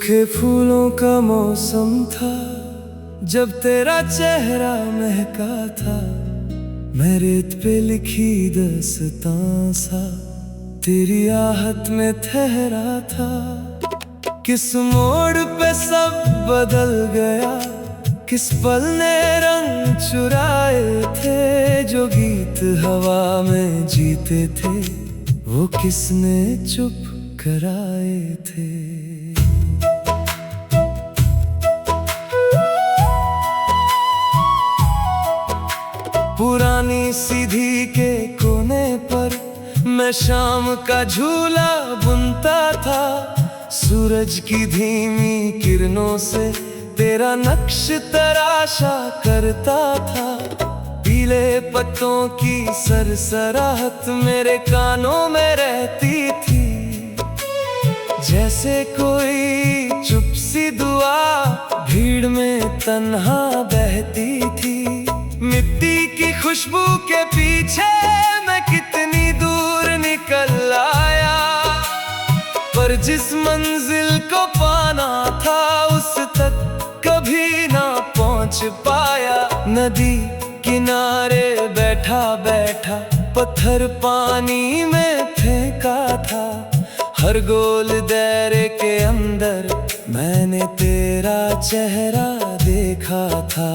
सूखे फूलों का मौसम था जब तेरा चेहरा महका था। मैं रेत पे लिखी दास्तां सा तेरी आहट में ठहरा था। किस मोड़ पे सब बदल गया, किस पल ने रंग चुराए थे। जो गीत हवा में जीते थे वो किसने चुप कराए थे। पुरानी सीधी के कोने पर मैं शाम का झूला बुनता था। सूरज की धीमी किरणों से तेरा नक्श तराशा करता था। पीले पत्तों की सरसराहट मेरे कानों में रहती थी। जैसे कोई चुप सी दुआ भीड़ में तन्हा बहती थी। मिट्टी की खुशबू के पीछे मैं कितनी दूर निकल आया, पर जिस मंजिल को पाना था उस तक कभी ना पहुंच पाया। नदी किनारे बैठा बैठा पत्थर पानी में फेंका था। हर गोल दायरे के अंदर मैंने तेरा चेहरा देखा था।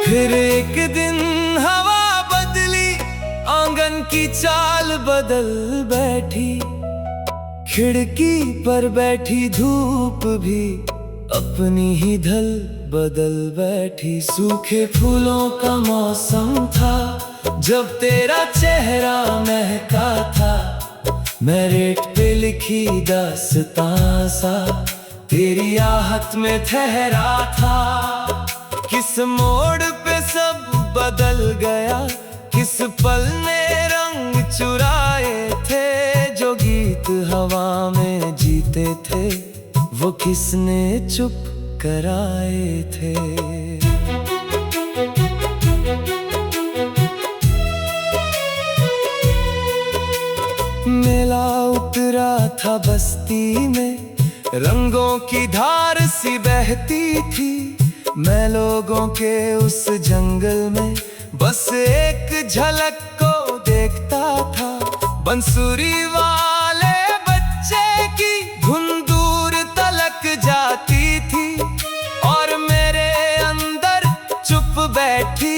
फिर एक दिन हवा बदली, आंगन की चाल बदल बैठी। खिड़की पर बैठी धूप भी अपनी ही ढल बदल बैठी। सूखे फूलों का मौसम था जब तेरा चेहरा महका था। मैं रेत पे लिखी दास्तां सा तेरी आहट में ठहरा था। किस मोड़ पे सब बदल गया, किस पल ने रंग चुराए थे। जो गीत हवा में जीते थे वो किसने चुप कराए थे। मेला उतरा था बस्ती में, रंगों की धार सी बहती थी। मैं लोगों के उस जंगल में बस एक झलक को देखता था। बंसुरी वाले बच्चे की धुन दूर तलक जाती थी और मेरे अंदर चुप बैठी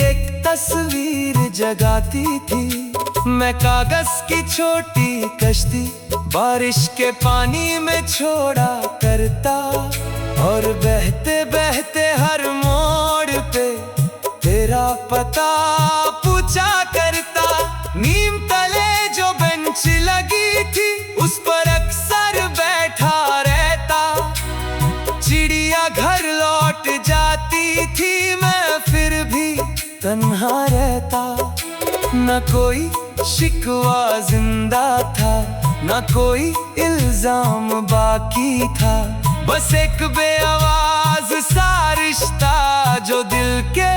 एक तस्वीर जगाती थी। मैं कागज की छोटी कश्ती बारिश के पानी में छोड़ा करता और बहते बहते हर मोड़ पे तेरा पता पूछा करता। नीम तले जो बेंच लगी थी उस पर अक्सर बैठा रहता। चिड़िया घर लौट जाती थी, मैं फिर भी तन्हा रहता। न कोई शिकवा जिंदा था, न कोई इल्जाम बाकी था। बस एक बेआवाज सा रिश्ता जो दिल के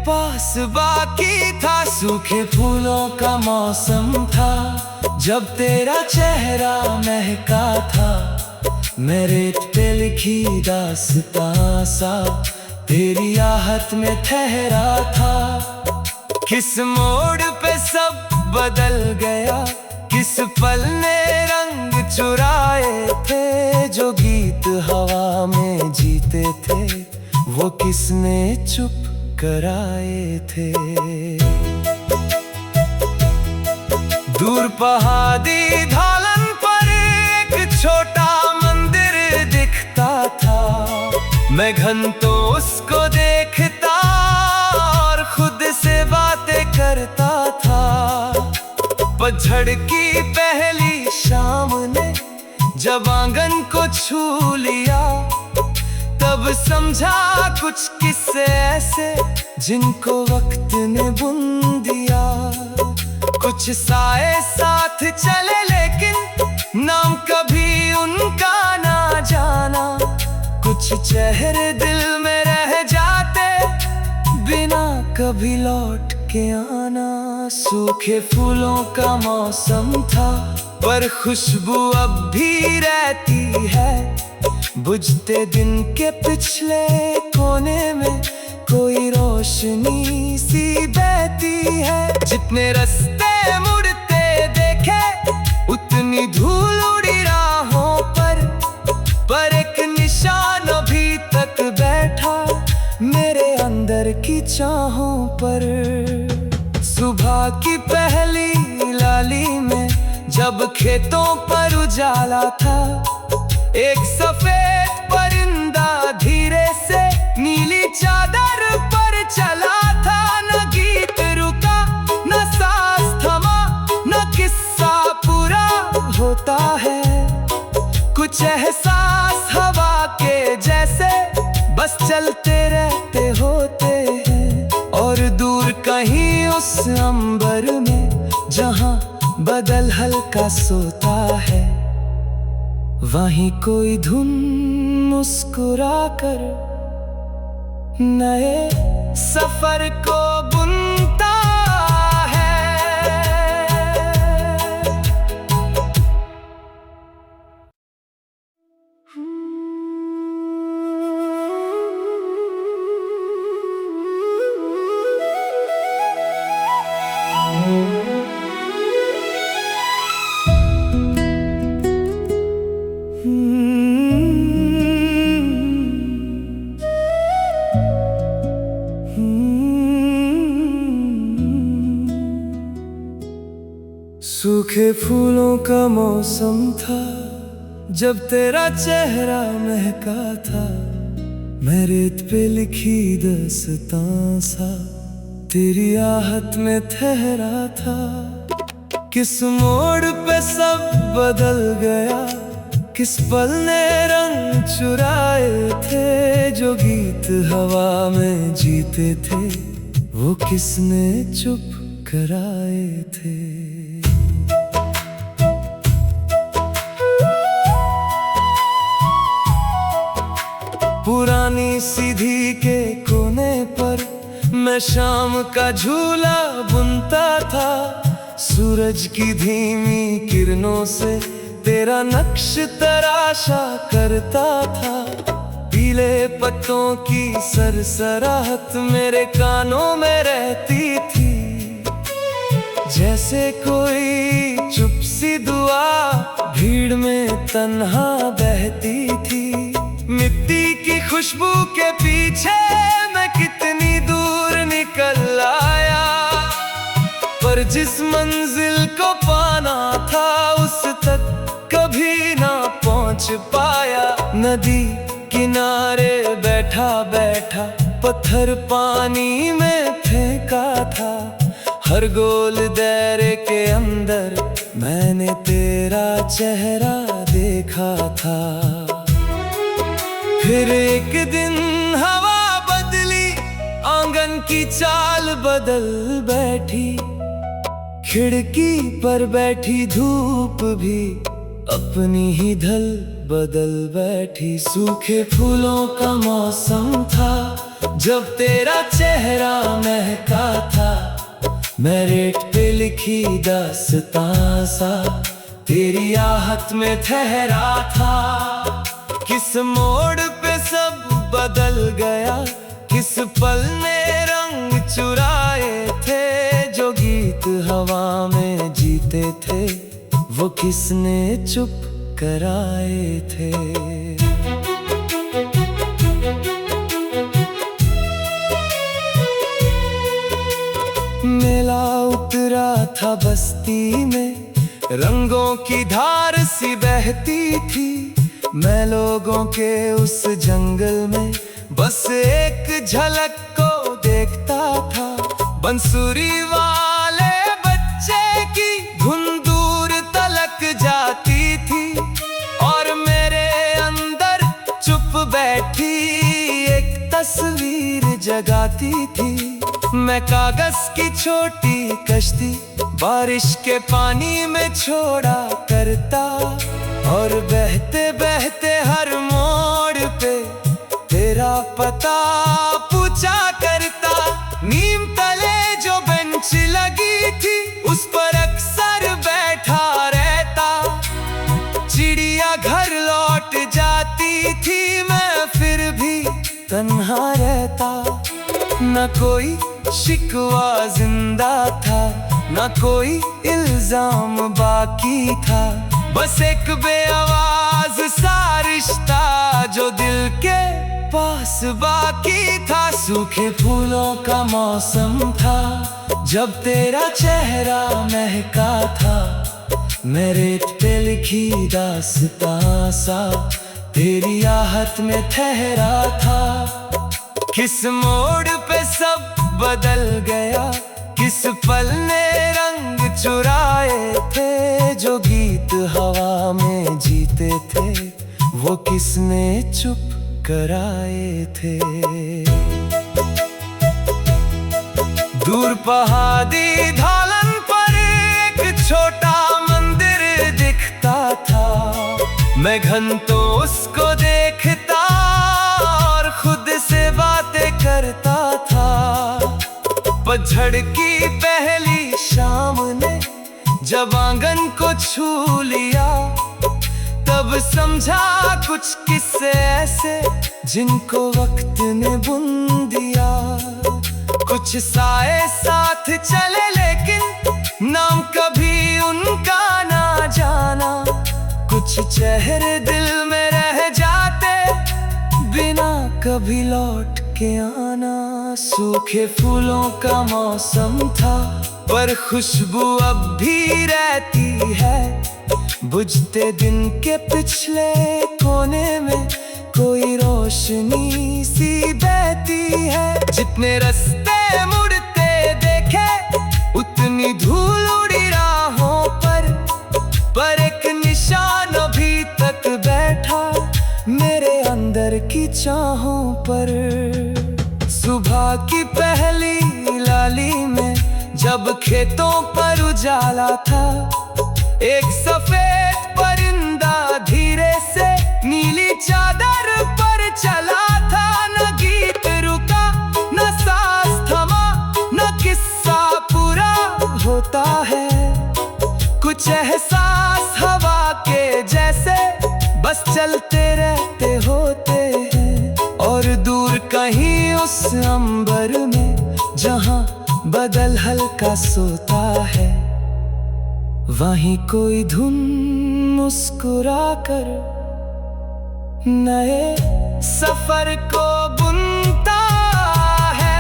पास बाकी था। सूखे फूलों का मौसम था जब तेरा चेहरा महका था। मैं रेत पे लिखी दास्तां सा तेरी आहट में ठहरा था। किस मोड़ पे सब बदल गया, किस पल ने रंग चुराए थे। जो गीत हवा में जीते थे वो किसने चुप कराए थे। दूर पहाड़ी ढालन पर एक छोटा मंदिर दिखता था। मैं घंटों उसको देखता और खुद से बातें करता था। पतझड़ की पहली शाम ने जब आंगन को छू लिया, तब समझा कुछ किस्से ऐसे जिनको वक्त ने बुन दिया। कुछ साए साथ चले लेकिन नाम कभी उनका ना जाना। कुछ चेहरे दिल में रह जाते बिना कभी लौट के आना। सूखे फूलों का मौसम था पर खुशबू अब भी रहती है। बुझते दिन के पिछले कोने में कोई रोशनी सी बहती है। जितने रास्ते मुड़ते देखे उतनी धूल उड़ी राहों पर एक निशान अभी तक बैठा मेरे अंदर की चाहों पर। सुबह की पहली लाली में जब खेतों पर उजाला था, एक सफेद परिंदा धीरे से नीली चादर पर चला था। न गीत रुका, न सांस थमा, न किस्सा पूरा होता है। कुछ एहसास हवा के जैसे बस चलते रहते होते हैं। और दूर कहीं उस अंबर में जहां बदल हल्का सोता है, वहीं कोई धुन मुस्कुरा कर नए सफर को बुनता है। सूखे फूलों का मौसम था जब तेरा चेहरा महका था। मैं रेत पे लिखी दास्तां सा तेरी आहट में ठहरा था। किस मोड़ पे सब बदल गया, किस पल ने रंग चुराए थे। जो गीत हवा में जीते थे वो किसने चुप कराए थे। पुरानी सीधी के कोने पर मैं शाम का झूला बुनता था। सूरज की धीमी किरणों से तेरा नक्श तराशा करता था। पीले पत्तों की सरसराहट मेरे कानों में रहती थी। जैसे कोई चुप सी दुआ भीड़ में तन्हा बहती थी। मिट्टी की खुशबू के पीछे मैं कितनी दूर निकल आया, पर जिस मंजिल को पाना था उस तक कभी ना पहुंच पाया। नदी किनारे बैठा बैठा पत्थर पानी में फेंका था। हर गोल दायरे के अंदर मैंने तेरा चेहरा देखा था। फिर एक दिन हवा बदली, आंगन की चाल बदल बैठी। खिड़की पर बैठी धूप भी अपनी ही ढल बदल बैठी। सूखे फूलों का मौसम था जब तेरा चेहरा महका था। मैं रेत पे लिखी दास्तां सा तेरी आहट में ठहरा था। किस मोड़ पे सब बदल गया, किस पल ने रंग चुराए थे। जो गीत हवा में जीते थे वो किसने चुप कराए थे। मेला उतरा था बस्ती में, रंगों की धार सी बहती थी। मैं लोगों के उस जंगल में बस एक झलक को देखता था। बंसुरी वाले बच्चे की धुन दूर तलक जाती थी और मेरे अंदर चुप बैठी एक तस्वीर जगाती थी। मैं कागज की छोटी कश्ती बारिश के पानी में छोड़ा करता और बहते बहते हर मोड़ पे तेरा पता पूछा करता। नीम तले जो बेंच लगी थी उस पर अक्सर बैठा रहता। तन्हा रहता, न कोई शिकवा जिंदा था, न कोई इल्जाम बाकी था। बस एक बेआवाज सा रिश्ता जो दिल के पास बाकी था। सूखे फूलों का मौसम था जब तेरा चेहरा महका था। मैं रेत पे लिखी दास्तां सा तेरी आहट में ठहरा था। किस मोड़ पे सब बदल गया, किस पल ने रंग चुराए थे। जो गीत हवा में जीते थे वो किसने चुप कराए थे। दूर पहाड़ी ढालन पर एक छोटा मंदिर दिखता था। मैं घंटों उसको देखता और खुद से बातें करता था। पतझड़ की पहली शाम ने जब आंगन को छू लिया, तब समझा कुछ किस्से ऐसे जिनको वक्त ने बुन दिया। कुछ साए साथ चले लेकिन नाम कभी उनका ना जाना। कुछ चेहरे दिल में रह जाते बिना कभी लौट के आना। सूखे फूलों का मौसम था पर खुशबू अब भी रहती है। बुझते दिन के पिछले कोने में कोई रोशनी सी बहती है। जितने रास्ते मुड़ते देखे उतनी धूल उड़ी राहों पर एक निशान अभी तक बैठा मेरे अंदर की चाहों पर। सुबह की पहली लाली में जब खेतों पर उजाला था, एक सफेद परिंदा धीरे से नीली चादर पर चला था। न गीत रुका, न सांस थमा, न किस्सा पूरा होता है। कुछ एहसास हवा के जैसे बस चलते रहते होते हैं। और दूर कहीं उस अंबर में जहां बदल हल्का सोता है, वहीं कोई धुन मुस्कुरा कर नए सफर को बुनता है।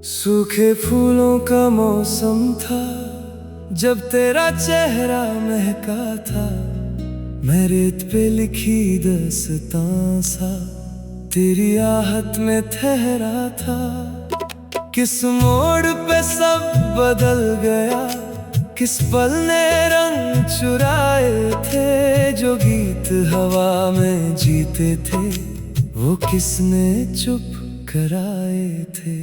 सूखे फूलों का मौसम था जब तेरा चेहरा महका था। मैं रेत पे लिखी दास्तां सा तेरी आहट में ठहरा था। किस मोड़ पे सब बदल गया, किस पल ने रंग चुराए थे। जो गीत हवा में जीते थे वो किसने चुप कराए थे।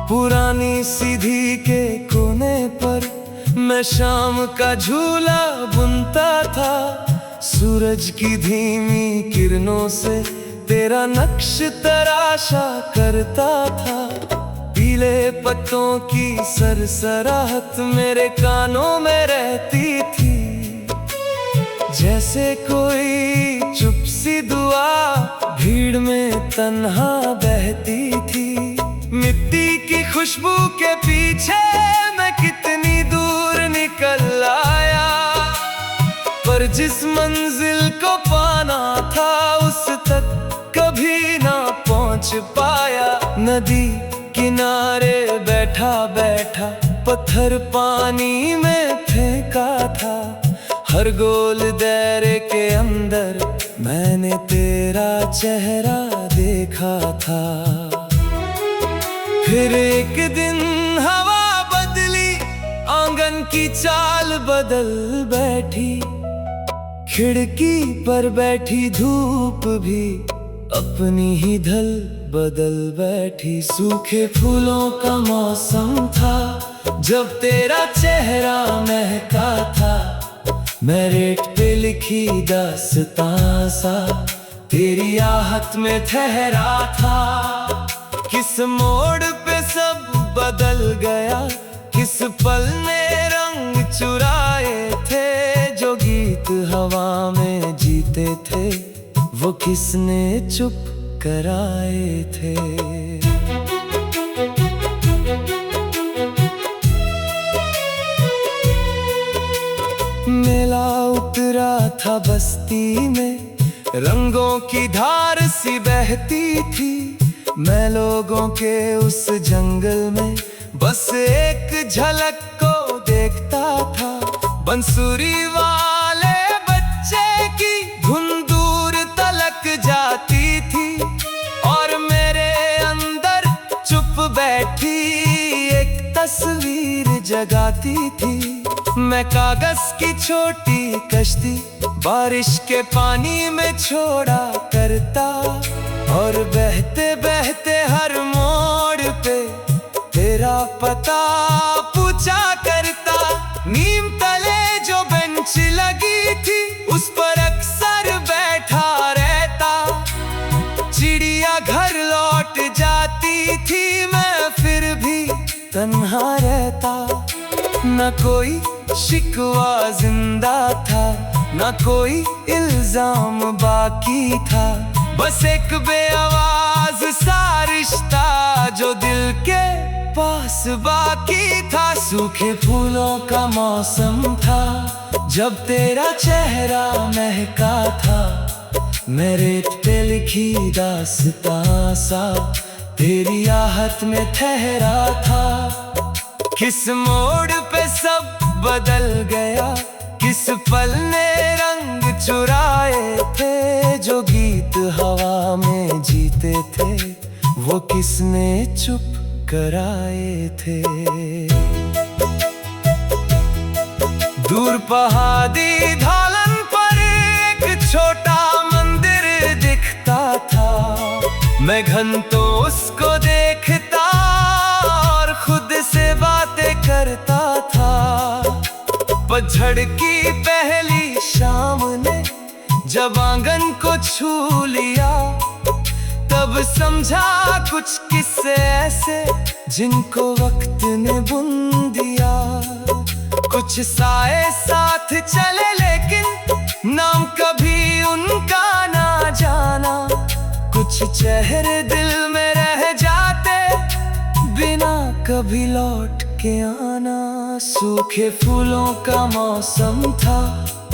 पुरानी सीधी के कोने पर मैं शाम का झूला बुनता था। सूरज की धीमी किरणों से तेरा नक्श तराशा करता था। पीले पत्तों की सरसराहट मेरे कानों में रहती थी। जैसे कोई चुप सी दुआ भीड़ में तन्हा बहती थी। मिट्टी की खुशबू के पीछे मैं कितनी दूर निकल आया, पर जिस मंजिल को पाना था उस तक कभी ना पहुंच पाया। नदी किनारे बैठा बैठा पत्थर पानी में फेंका था। हर गोल दायरे के अंदर मैंने तेरा चेहरा देखा था। फिर एक दिन हवा बदली, आंगन की चाल चाल बदल बैठी, खिड़की पर बैठी धूप भी अपनी ही ढल बदल बैठी। सूखे फूलों का मौसम था जब तेरा चेहरा महका था, मैं रेत पे लिखी दास्तां सा तेरी आहट में ठहरा था। किस मोड़ पे सब बदल गया, किस पल ने रंग चुराए थे, जो गीत हवा में जीते थे वो किसने चुप कराए थे। मेला उतरा था बस्ती में, रंगों की धार सी बहती थी। मैं लोगों के उस जंगल में बस एक झलक को देखता था। बंसुरी वाले बच्चे की धुन दूर तलक जाती थी, और मेरे अंदर चुप बैठी एक तस्वीर जगाती थी। मैं कागज की छोटी कश्ती बारिश के पानी में छोड़ा करता, और बहते बहते हर मोड़ पे तेरा पता पूछा करता। नीम तले जो बेंच लगी थी उस पर अक्सर बैठा रहता। चिड़िया घर लौट जाती थी, मैं फिर भी तन्हा रहता। न कोई शिकवा जिंदा था, न कोई इल्जाम बाकी था, बस एक बेआवाज सा रिश्ता जो दिल के पास बाकी था। सूखे फूलों का मौसम था जब तेरा चेहरा महका था, मैं रेत पे लिखी दास्तां सा तेरी आहट में ठहरा था। किस मोड़ पे सब बदल गया, किस पल ने रंग चुराए थे, जो गीत हवा में जीते थे वो किसने चुप कराए थे। दूर पहाड़ी ढालन पर एक छोटा मंदिर दिखता था, मैं घंटों उसको देखता और खुद से बातें करता था। पतझड़ की पहली शाम ने जब आंगन को छू लिया, तब समझा कुछ किस्से ऐसे जिनको वक्त ने बुन दिया। कुछ साए साथ चले लेकिन नाम कभी उनका ना जाना, कुछ चेहरे दिल में रह जाते बिना कभी लौट के आना। सूखे फूलों का मौसम था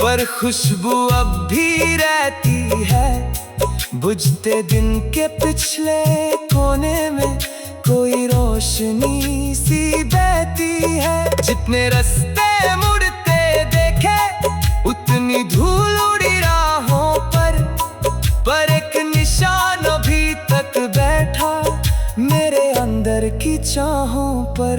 पर खुशबू अब भी रहती है, बुझते दिन के पिछले कोने में कोई रोशनी सी बहती है। जितने रास्ते मुड़ते देखे उतनी धूल उड़ी राहों पर एक निशान अभी तक बैठा मेरे अंदर की चाहों पर।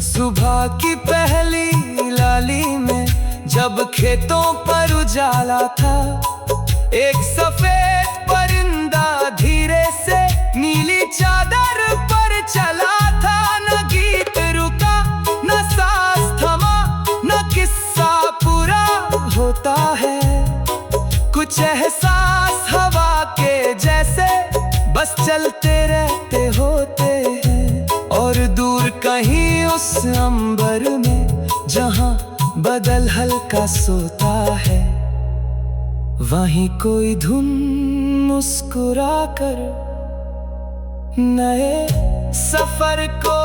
सुबह की पहली लाली में जब खेतों पर उजाला था, एक सफेद परिंदा धीरे से नीली चादर पर चला था। न गीत रुका, न सांस थमा, न किस्सा पूरा होता है। कुछ एहसास हवा के जैसे बस चलते रहते होते हैं, और दूर कहीं उस अंबर में जहां बदल हल्का सोता है, वहीं कोई धुन मुस्कुरा कर नए सफर को